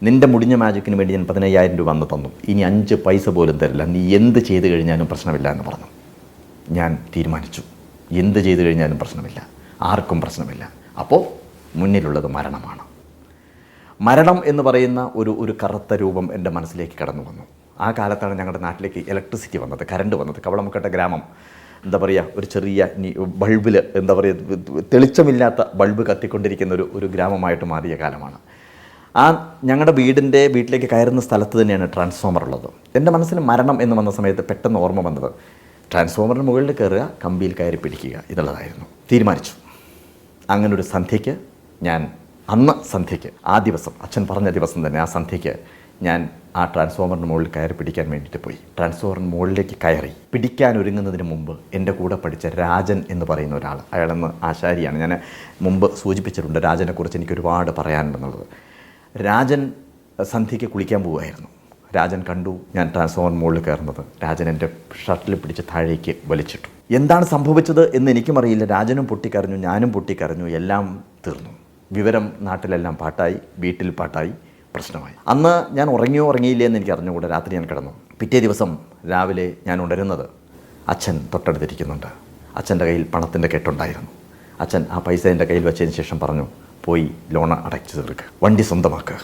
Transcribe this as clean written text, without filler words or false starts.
നിൻ്റെ മുടിഞ്ഞ മാജിക്കിന് വേണ്ടി ഞാൻ 15,000 രൂപ അന്ന് തന്നു, ഇനി 5 പൈസ പോലും തരില്ല, നീ എന്ത് ചെയ്ത് കഴിഞ്ഞാലും പ്രശ്നമില്ല എന്ന് പറഞ്ഞു. ഞാൻ തീരുമാനിച്ചു, എന്ത് ചെയ്ത് കഴിഞ്ഞാലും പ്രശ്നമില്ല, ആർക്കും പ്രശ്നമില്ല. അപ്പോൾ മുന്നിലുള്ളത് മരണമാണ്. മരണം എന്ന് പറയുന്ന ഒരു കറുത്ത രൂപം എൻ്റെ മനസ്സിലേക്ക് കടന്നു വന്നു. ആ കാലത്താണ് ഞങ്ങളുടെ നാട്ടിലേക്ക് ഇലക്ട്രിസിറ്റി വന്നത്, കറണ്ട് വന്നത്. കവളമുക്കട്ട ഗ്രാമം എന്താ പറയുക, ഒരു ചെറിയ ബൾബിൽ എന്താ പറയുക, തെളിച്ചമില്ലാത്ത ബൾബ് കത്തിക്കൊണ്ടിരിക്കുന്ന ഒരു ഗ്രാമമായിട്ട് മാറിയ കാലമാണ്. ഞങ്ങളുടെ വീട്ടിലേക്ക് കയറുന്ന സ്ഥലത്ത് തന്നെയാണ് ട്രാൻസ്ഫോമർ ഉള്ളത്. എൻ്റെ മനസ്സിൽ മരണം എന്ന് വന്ന സമയത്ത് പെട്ടെന്ന് ഓർമ്മ വന്നത് ട്രാൻസ്ഫോമറിന് മുകളിൽ കയറുക, കമ്പിയിൽ കയറി പിടിക്കുക എന്നുള്ളതായിരുന്നു. തീരുമാനിച്ചു. അങ്ങനൊരു സന്ധ്യയ്ക്ക് ആ ദിവസം, അച്ഛൻ പറഞ്ഞ ദിവസം തന്നെ, ആ സന്ധ്യയ്ക്ക് ഞാൻ ആ ട്രാൻസ്ഫോമറിന് മുകളിൽ കയറി പിടിക്കാൻ വേണ്ടിയിട്ട് പോയി. ട്രാൻസ്ഫോമറിന് മുകളിലേക്ക് കയറി പിടിക്കാൻ ഒരുങ്ങുന്നതിന് മുമ്പ് എൻ്റെ കൂടെ പഠിച്ച രാജൻ എന്ന് പറയുന്ന ഒരാൾ, അയാളെന്ന് ആശാരിയാണ്, ഞാൻ മുമ്പ് സൂചിപ്പിച്ചിട്ടുണ്ട് രാജനെക്കുറിച്ച് എനിക്ക് ഒരുപാട് പറയാനുണ്ടെന്നുള്ളത്. രാജൻ സന്ധ്യയ്ക്ക് കുളിക്കാൻ പോവുമായിരുന്നു. രാജൻ കണ്ടു ഞാൻ ട്രാൻസ്ഫോമറിന് മുകളിൽ കയറുന്നത്. രാജൻ എൻ്റെ ഷർട്ടിൽ പിടിച്ച് താഴേക്ക് വലിച്ചിട്ടു. എന്താണ് സംഭവിച്ചത് എന്ന് എനിക്കും അറിയില്ല. രാജനും പൊട്ടിക്കരഞ്ഞു, ഞാനും പൊട്ടിക്കരഞ്ഞു, എല്ലാം തീർന്നു. വിവരം നാട്ടിലെല്ലാം പാട്ടായി, വീട്ടിൽ പാട്ടായി, പ്രശ്നമായി. അന്ന് ഞാൻ ഉറങ്ങിയില്ലേ എന്ന് എനിക്ക് അറിഞ്ഞുകൂടെ. രാത്രി ഞാൻ കിടന്നു. പിറ്റേ ദിവസം രാവിലെ ഞാൻ ഉണരുന്നത് അച്ഛൻ തൊട്ടടുത്തിരിക്കുന്നുണ്ട്. അച്ഛൻ്റെ കയ്യിൽ പണത്തിൻ്റെ കെട്ടുണ്ടായിരുന്നു. അച്ഛൻ ആ പൈസ എൻ്റെ കയ്യിൽ വെച്ചതിന് ശേഷം പറഞ്ഞു, പോയി ലോൺ അടച്ചു തീർക്കുക, വണ്ടി സ്വന്തമാക്കുക.